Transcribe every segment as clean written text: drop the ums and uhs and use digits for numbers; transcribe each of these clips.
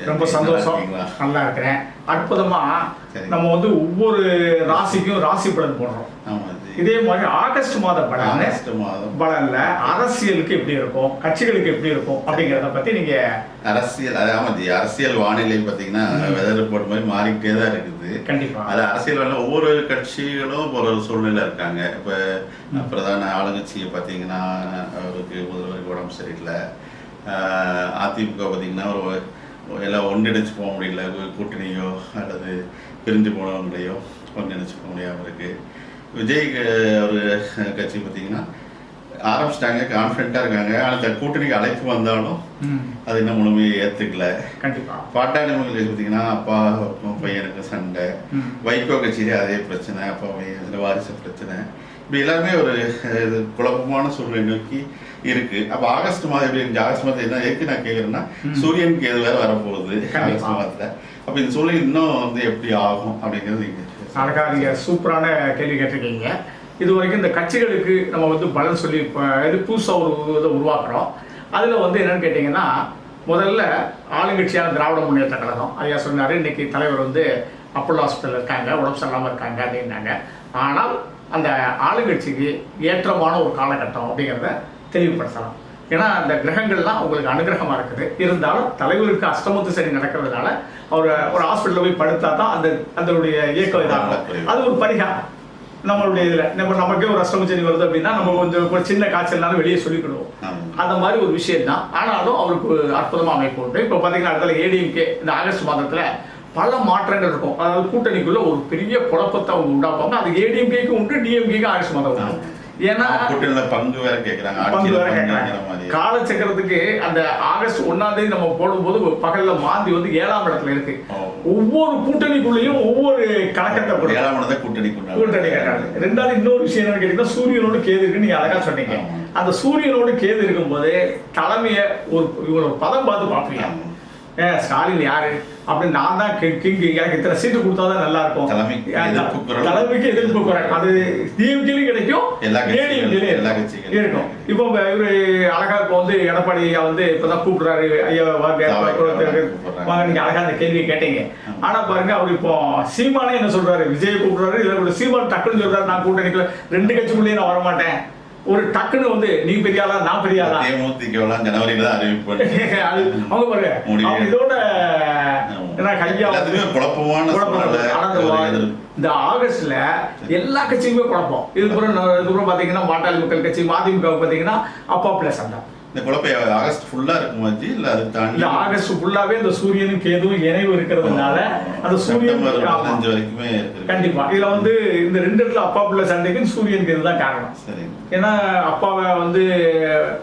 ரொம்ப சந்தோஷம். நல்லா இருக்கிறேன். அற்புதமா நம்ம வந்து ஒவ்வொரு ராசிக்கும் ராசி பலன் போடுறோம். இதே மாதிரி ஆகஸ்ட் மாத பலன்ல அரசியலுக்கு எப்படி இருக்கும், கட்சிகளுக்கு எப்படி இருக்கும் அப்படிங்கிறத பத்தி நீங்க அரசியல் அரசியல் வானிலை பாத்தீங்கன்னா வெதர் ரிப்போர்ட் மாதிரி மாறிக்கிட்டே தான் இருக்குது. கண்டிப்பா அது அரசியல் ஒவ்வொரு கட்சிகளும் ஒரு சூழ்நிலை இருக்காங்க. இப்ப பிரதான ஆளுங்கட்சியை பாத்தீங்கன்னா அவருக்கு முதல்வருக்கு உடம்பு சரியில்லை. அதிமுக பார்த்தீங்கன்னா ஒரு எல்லாம் ஒன்றிணைச்சு போக முடியல, கூட்டணியோ அல்லது பிரிஞ்சு போனவங்களையோ ஒன்றிணைச்சு போக முடியாமல் இருக்குது. விஜய் ஒரு கட்சி பார்த்தீங்கன்னா ஆரம்பிச்சிட்டாங்க, கான்ஃபிடென்ட்டாக இருக்காங்க. ஆனால் கூட்டணிக்கு அழைப்பு வந்தாலும் அது இன்னும் முழுமையை ஏற்றுக்கல. கண்டிப்பாக பாட்டாளி மக்கள் கட்சி பார்த்தீங்கன்னா அப்பாவுக்கும் பையனுக்கு சண்டை, வைகோ கட்சியிலே அதே பிரச்சனை, அப்பா பையன் வாரிசு பிரச்சனை, இப்படி எல்லாருமே ஒரு குழப்பமான சூழ்நிலை நோக்கி இருக்கு. அப்போ ஆகஸ்ட் மாதம் எப்படி இருந்துச்சு? ஆகஸ்ட் மாதம் என்ன எதுக்கு நான் கேட்குறேன்னா, சூரியனுக்கு எது வேற வரப்போகுது ஆகஸ்ட் மாதத்தில். அப்போ இந்த சூழ்நிலை இன்னும் வந்து எப்படி ஆகும் அப்படிங்கிறது அழகாக நீங்கள் சூப்பரான கேள்வி கேட்டிருக்கீங்க. இது வரைக்கும் இந்த கட்சிகளுக்கு நம்ம வந்து பலன் சொல்லி இது புதுசாக ஒரு இதை உருவாக்குறோம். அதில் வந்து என்னென்னு கேட்டிங்கன்னா, முதல்ல ஆளுங்கட்சியான திராவிட முன்னேற்ற கழகம் ஐயா சொன்னார், இன்னைக்கு தலைவர் வந்து அப்போலோ ஹாஸ்பிட்டலில் இருக்காங்க, உடம்பு சரியில்லாமல் இருக்காங்க அப்படின்னாங்க. ஆனால் அந்த ஆளுங்கட்சிக்கு ஏற்றமான ஒரு காலகட்டம் அப்படிங்கிறத தெளிவுபடுத்தலாம். ஏன்னா அந்த கிரகங்கள்லாம் உங்களுக்கு அனுகிரகமாக இருக்குது. இருந்தாலும் தலைவருக்கு அஷ்டமத்து சரி நடக்கிறதுனால அவர் ஒரு ஹாஸ்பிட்டலில் போய் படுத்தா தான் அதனுடைய இயக்கம் இதாகும். அது ஒரு பரிகாரம் நம்மளுடைய இதில். நமக்கே ஒரு அஷ்டமச்சரி வருது அப்படின்னா நம்ம கொஞ்சம் ஒரு சின்ன காய்ச்சல்னாலும் வெளியே சொல்லிக்கிடுவோம். அந்த மாதிரி ஒரு விஷயம் தான். ஆனாலும் அவருக்கு அற்புதமாக அமைப்பு உண்டு. இப்போ பார்த்தீங்கன்னா அடுத்த ஏடிஎம்கே இந்த ஆகஸ்ட் மாதத்தில் பல மாற்றங்கள் இருக்கும். அதாவது கூட்டணிக்குள்ள ஒரு பெரிய குழப்பத்தை அவங்க உண்டாப்பாங்க. அது ஏடிஎம்கேக்கு உண்டு, டிஎம்கேக்கு ஆகஸ்ட் மாதம் உண்டு. ஏன்னா பங்கு வேற கேட்கறாங்க. காலச்சக்கரத்துக்கு அந்த ஆகஸ்ட் 1ஆம் தேதி நம்ம போடும்போது பகல்ல மாந்தி வந்து 7ஆம் இடத்துல இருக்கு. ஒவ்வொரு கூட்டணிக்குள்ளேயும் ஒவ்வொரு கணக்கத்தை கூட்டணி கட்டாங்க. ரெண்டாவது இன்னொரு விஷயம் என்னன்னு கேட்டீங்கன்னா, சூரியனோடு கேது இருக்குன்னு நீங்க அழகா சொன்னீங்க. அந்த சூரியனோடு கேது இருக்கும்போது தலைமைய ஒரு பதம் பார்த்து பார்ப்பீங்க. ஸ்டாலின் யாரு அப்படின்னு நான் தான் கிங், எனக்கு இத்தனை சீட்டு கொடுத்தாதான் நல்லா இருக்கும். தலைமைக்கு எதிர்ப்பு குரல் அது டிஎம்கேலையும் கிடைக்கும், ஏடிஎம்கேலையும் இருக்கும். இப்போ இவரு அழகா இப்போ வந்து எடப்பாடி வந்து இப்பதான் கூப்பிடுறாரு, ஐயா வாங்க நீங்க அழகா அந்த கேள்வியை கேட்டீங்க. ஆனா பாருங்க அவர் இப்போ சீமானே என்ன சொல்றாரு, விஜய் கூப்பிடுறாரு, இல்ல சீமான் டக்குன்னு சொல்றாரு, நான் கூட்டணிக்குள்ள 2 கட்சிக்குள்ளேயே நான் வரமாட்டேன். ஒரு டக்குன்னு வந்து நீ பெரியாளா நான் பெரியாளா ஜனவரியில தான் அறிவிப்பு. அவங்க பாருங்க இதோட இந்த ஆகஸ்ட்ல எல்லா கட்சியுமே குழப்பம். இதுக்கப்புறம் பாத்தீங்கன்னா பாட்டாளி மக்கள் கட்சி மதிமுக பாத்தீங்கன்னா அப்பா பிளஸ் சண்டை. இந்த குழப்பம் ஆகஸ்ட் ஃபுல்லா இருக்குமாச்சு இல்ல அது தாண்டி ஆகஸ்ட் ஃபுல்லாவே இந்த சூரியனும் கேதுவும் இணைவு இருக்கிறதுனால அந்த சூரியன் வரைக்குமே கண்டிப்பா இதுல வந்து இந்த 2 இடத்துல அப்பா பிள்ளை சண்டைக்கு சூரியன் கேது தான் காரணம். ஏன்னா அப்பாவை வந்து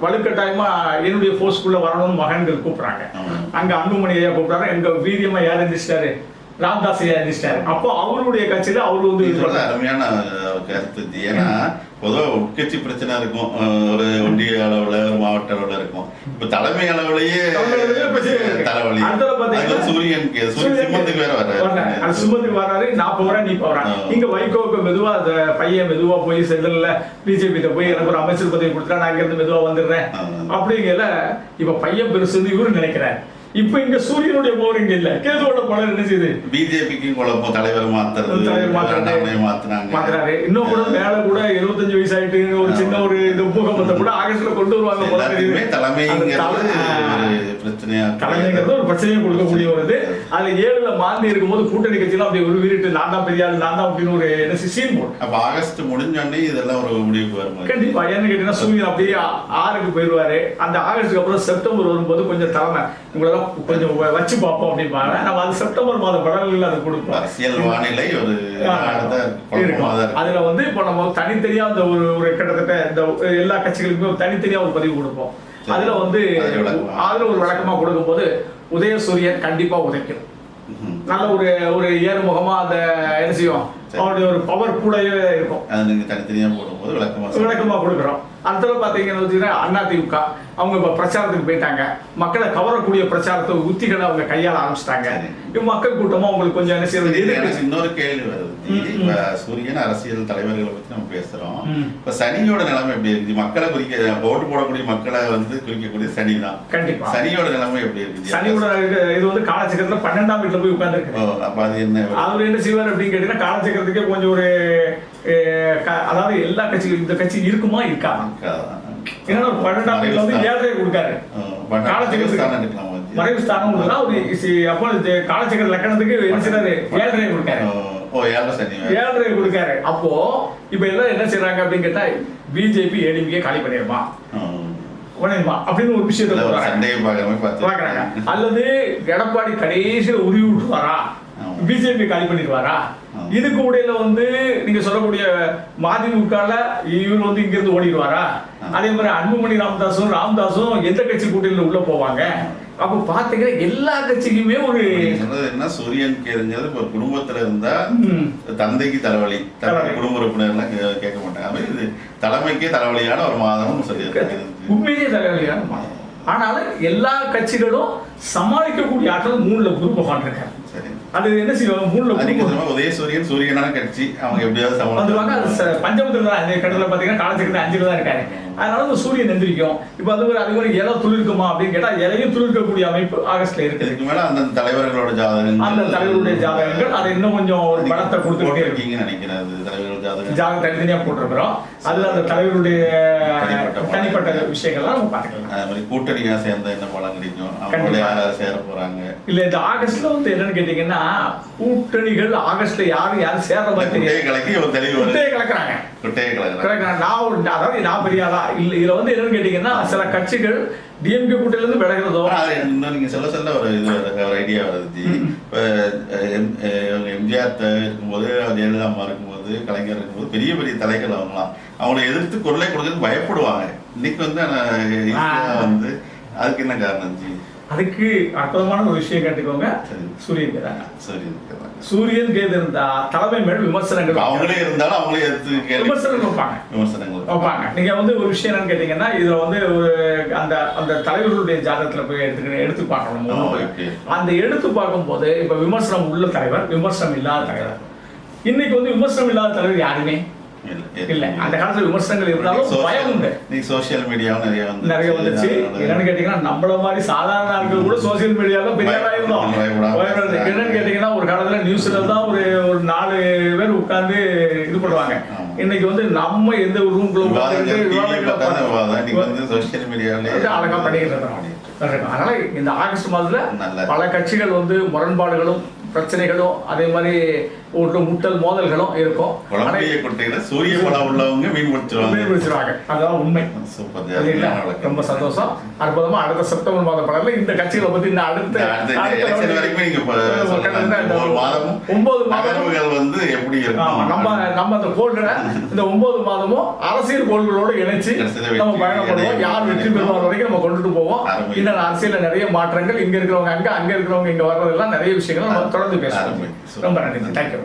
வலுக்கட்டாயமா என்னுடைய போர்ஸ்குள்ள வரணும்னு மகன்கள் கூப்பிடுறாங்க. அங்க அன்புமணி ஐயா கூப்பிடுறாரு, எங்க வீரியமா யார் எந்திரிச்சிட்டாரு, ராம்தாஸ் ஐயா எந்திரிச்சிட்டாரு. அப்போ அவருடைய கட்சியில அவரு வந்து அருமையான கருத்து. ஏன்னா பொதுவாக உட்கட்சி பிரச்சனை இருக்கும், ஒரு ஒன்றிய அளவுல ஒரு மாவட்ட அளவுல இருக்கும். இப்ப தலைமை அளவுலயே தலைவலி. சூரியன் சிம்மத்துக்கு வேற வர்றாரு, சிம்மத்துக்கு வர்றாரு, நான் போறேன் நீ போறேன். இங்க வைகோக்கு மெதுவா அந்த பையன் மெதுவா போய் செல்லல பிஜேபி போய் எனக்கு ஒரு அமைச்சர் பதவி கொடுத்தா நான் இங்க இருந்து மெதுவா வந்துடுறேன் அப்படிங்கல. இப்ப பையன் பெருசுன்னு இவரு நினைக்கிறேன். இப்ப இங்க சூரியனுடைய போர் இங்க இல்ல, கேதுவோட போல என்ன செய்யுது, பிஜேபிக்கு குழப்பம், தலைவர் மாத்துறாரு. இன்னும் கூட மேல கூட 75 வயசு ஆயிட்டு ஒரு சின்ன ஒரு இது பூகம்பத்தை கூட ஆகஸ்ட்ல கொண்டு வருவாங்க போல தெரியுது. தலைமைங்கிறது ஒரு பிரச்சனையை கொடுக்கக்கூடிய ஒரு இது. அதுல 7ல மாந்தி இருக்கும்போது கூட்டணி கட்சியெல்லாம் அப்படி ஒரு வீட்டு நான் தான் பெரியாள் நான் தான் அப்படின்னு ஒரு சீன் போடும். அப்ப ஆகஸ்ட் முடிஞ்சோடனே இதெல்லாம் ஒரு முடிவுக்கு வரும். கண்டிப்பா என்ன கேட்டீங்கன்னா சூரியன் அப்படியே 6க்கு போயிடுவாரு. அந்த ஆகஸ்டுக்கு அப்புறம் செப்டம்பர் வரும்போது கொஞ்சம் தலைமை உங்களெல்லாம் கொஞ்சம் வச்சு பார்ப்போம் அப்படிப்பாங்க. நம்ம அது செப்டம்பர் மாத படங்கள் அது கொடுப்போம். அரசியல் வானிலை ஒரு அதுல வந்து இப்போ நம்ம தனித்தனியா அந்த ஒரு கிட்டத்தட்ட இந்த எல்லா கட்சிகளுக்குமே தனித்தனியா ஒரு பதிவு கொடுப்போம். அதுல வந்து அதுல ஒரு விளக்கமா கொடுக்கும் போது உதயசூரியன் கண்டிப்பா உதைக்கும். நல்ல ஒரு ஏறுமுகமா அந்த என்ன செய்யும், அவருடைய ஒரு பவர் கூடவே இருக்கும். தனித்தனியா போடும்போது விளக்கமா கொடுக்குறோம். அடுத்த பாத்தீங்கன்னா அதிமுக அவங்க இப்போ பிரச்சாரத்துக்கு போயிட்டாங்க. மக்களை கவரக்கூடிய பிரச்சாரத்தை உத்திகளை அவங்க கையாள ஆரம்பிச்சிட்டாங்க. இப்போ மக்கள் கூட்டமா அவங்களுக்கு கொஞ்சம் என்ன செய்யறது. இன்னொரு கேள்வி வருது, இப்ப சூரியன் அரசியல் தலைவர்களை பத்தி நம்ம பேசுறோம். இப்ப சனியோட நிலைமை எப்படி இருக்கு? மக்களை குறிக்க ஓட்டு போடக்கூடிய மக்களை வந்து குறிக்கக்கூடிய சனி தான். கண்டிப்பா சனியோட நிலைமை எப்படி இருக்கு? சனியோட இது வந்து காலச்சக்கரத்துல 12ஆம் வீட்டுல போய் உட்கார்ந்து இருக்கு. அப்ப அது என்ன, அவர் என்ன செய்வார் அப்படின்னு கேட்டீங்கன்னா, காலச்சக்கரத்துக்கே கொஞ்சம் ஒரு அதாவது எல்லா கட்சிகளும் இந்த கட்சி இருக்குமா இருக்காதா, ஏன்னா 12ஆம் வீட்டுல வந்து 7.5 கொடுக்காரு. காலச்சக்கரத்துக்கு மறைவு ஸ்தானம் கொடுக்குறா. அப்போ காலச்சக்கர லக்கணத்துக்கு என்ன செய்யறாரு, 7.5 கொடுக்காரு. 7.5 கொடுக்காரு. அப்போ இப்ப எல்லாம் என்ன செய்யறாங்க அப்படின்னு கேட்டா, பிஜேபி ஏடிஎம்கே காலி பண்ணிடுமா அப்படின்னு ஒரு விஷயத்த பாக்குறாங்க. அல்லது எடப்பாடி கடைசியில் உருவி விட்டுவாரா, பிஜேபி காலி பண்ணிடுவாரா? இதுக்கு உடையில வந்து நீங்க சொல்லக்கூடிய மதிமுகல இவர் வந்து இங்க இருந்து ஓடிடுவாரா? அதே மாதிரி அன்புமணி ராமதாசும் எந்த கட்சி கூட்டணியில உள்ள போவாங்க? அப்ப பாத்தீங்கன்னா எல்லா கட்சிக்குமே ஒரு என்ன சூரியன் கேதுங்கிறது இப்ப குடும்பத்துல இருந்தா தந்தைக்கு தலைவலி, குடும்ப உறுப்பினர்லாம் கேட்க மாட்டாங்க. இது தலைமைக்கே தலைவலியான ஒரு மாதம் சொல்லியிருக்காங்க. உண்மையிலேயே தலைவலியான மாதம். ஆனாலும் எல்லா கட்சிகளும் சமாளிக்கக்கூடிய ஆற்றல் 3ல குரு பகவான் இருக்காரு. அது என்ன செய்வாங்க, 3ல உதயசூரியன் சூரியனான கட்சி அவங்க எப்படியாவது வந்துருவாங்க. அது பஞ்சமத்துல தான் இந்த கடவுள பாத்தீங்கன்னா காலச்சக்கரத்துல 5ல தான் இருக்காரு. அதனால இந்த சூரியன் எந்திரிக்கும். இப்ப அது ஒரு அது ஒரு இலை துளிர்க்குமா அப்படின்னு கேட்டா, இலையும் துளிர்க்கக்கூடிய அமைப்பு ஆகஸ்ட்ல இருக்கு. இதுக்கு மேல அந்த தலைவர்களோட ஜாதகங்கள், அந்த தலைவருடைய ஜாதகங்கள் அதை இன்னும் கொஞ்சம் ஒரு பலத்தை கொடுத்துட்டே இருக்கீங்கன்னு நினைக்கிறேன். தலைவர்கள் ஜாதகம் தனித்தனியா போட்டிருக்கிறோம். அதுல அந்த தலைவருடைய தனிப்பட்ட விஷயங்கள்லாம் நம்ம பாத்துக்கலாம். அது மாதிரி கூட்டணியா சேர்ந்த என்ன பலம் கிடைக்கும், அவங்கள யாராவது சேர போறாங்க இல்ல. இந்த ஆகஸ்ட்ல வந்து என்னன்னு கேட்டீங்கன்னா, கூட்டணிகள் ஆகஸ்ட்ல யாரும் சேர்ற மாதிரி கலக்குறாங்க. நான் பெரிய ஆளா இல்ல. இதுல வந்து என்னன்னு கேட்டீங்கன்னா, சில கட்சிகள் டிஎம்கே கூட்டணியில இருந்து விலகிறதோ. நீங்க சொல்ல ஒரு இது ஒரு ஐடியா வருது. இப்ப எம்ஜிஆர் இருக்கும்போது, ஜெயலலிதா அம்மா இருக்கும்போது, கலைஞர் இருக்கும்போது பெரிய பெரிய தலைகள் அவங்களை எதிர்த்து குரலை கொடுக்கறதுக்கு பயப்படுவாங்க. இன்னைக்கு வந்து அதுக்கு என்ன காரணம்? அதுக்கு அற்புதமான ஒரு விஷயம் கேட்டுக்கோங்க. சூரியன் கேதாங்க. சூரியன் கேது இருந்தா தலைமை மேல விமர்சனங்கள் அவங்களே இருந்தாலும் அவங்களே விமர்சனங்கள் வைப்பாங்க. நீங்க வந்து ஒரு விஷயம் என்னன்னு கேட்டீங்கன்னா, இதுல வந்து ஒரு அந்த தலைவர்களுடைய ஜாதகத்துல போய் எடுத்து பார்க்கணும். அந்த எடுத்து பார்க்கும் போது இப்ப விமர்சனம் உள்ள தலைவர், விமர்சனம் இல்லாத தலைவர். இன்னைக்கு வந்து விமர்சனம் இல்லாத தலைவர் யாருமே இல்ல. அந்த காலத்துல விமர்சனங்கள் இருந்தாலும் பயம் உண்டு. சோசியல் மீடியாவும் நிறைய வந்துச்சு. என்னன்னு கேட்டீங்கன்னா, நம்மள மாதிரி சாதாரண ஆட்கள் கூட சோசியல் மீடியால பெரிய ஆயிருந்தோம். என்னன்னு கேட்டீங்கன்னா, ஒரு காலத்துல நியூஸ்ல தான் ஒரு 4 பேர் உட்கார்ந்து இது பண்ணுவாங்க. இன்னைக்கு வந்து நம்ம எந்த ரூம்குள்ள சோசியல் மீடியாவிலே அழகா பண்ணிக்கிட்டு இருக்கோம். அதனால இந்த ஆகஸ்ட் மாதத்துல பல கட்சிகள் வந்து முரண்பாடுகளும் பிரச்சனைகளும் அதே மாதிரி ஒரு முட்டல் மோதல்களும் இருக்கும். சூரிய பலம் உள்ளவங்க மீன் பிடிச்சிருவாங்க. அதுதான் உண்மை. ரொம்ப சந்தோஷம். அற்புதமா அடுத்த செப்டம்பர் மாதம் படல இந்த கட்சிகளை பத்தி இந்த அடுத்த 9 மாதங்கள் வந்து எப்படி இருக்கும், நம்ம அந்த கோள்களை இந்த 9 மாதமும் அரசியல் கோள்களோடு இணைச்சு நம்ம பயணப்படுவோம். யார் வெற்றி பெறுவார் வரைக்கும் நம்ம கொண்டுட்டு போவோம். இந்த அரசியல நிறைய மாற்றங்கள், இங்க இருக்கிறவங்க அங்க இருக்கிறவங்க இங்க வர்றதெல்லாம் நிறைய விஷயங்கள் நம்ம தொடர்ந்து பேசுவோம். ரொம்ப நன்றி. தேங்க்யூ.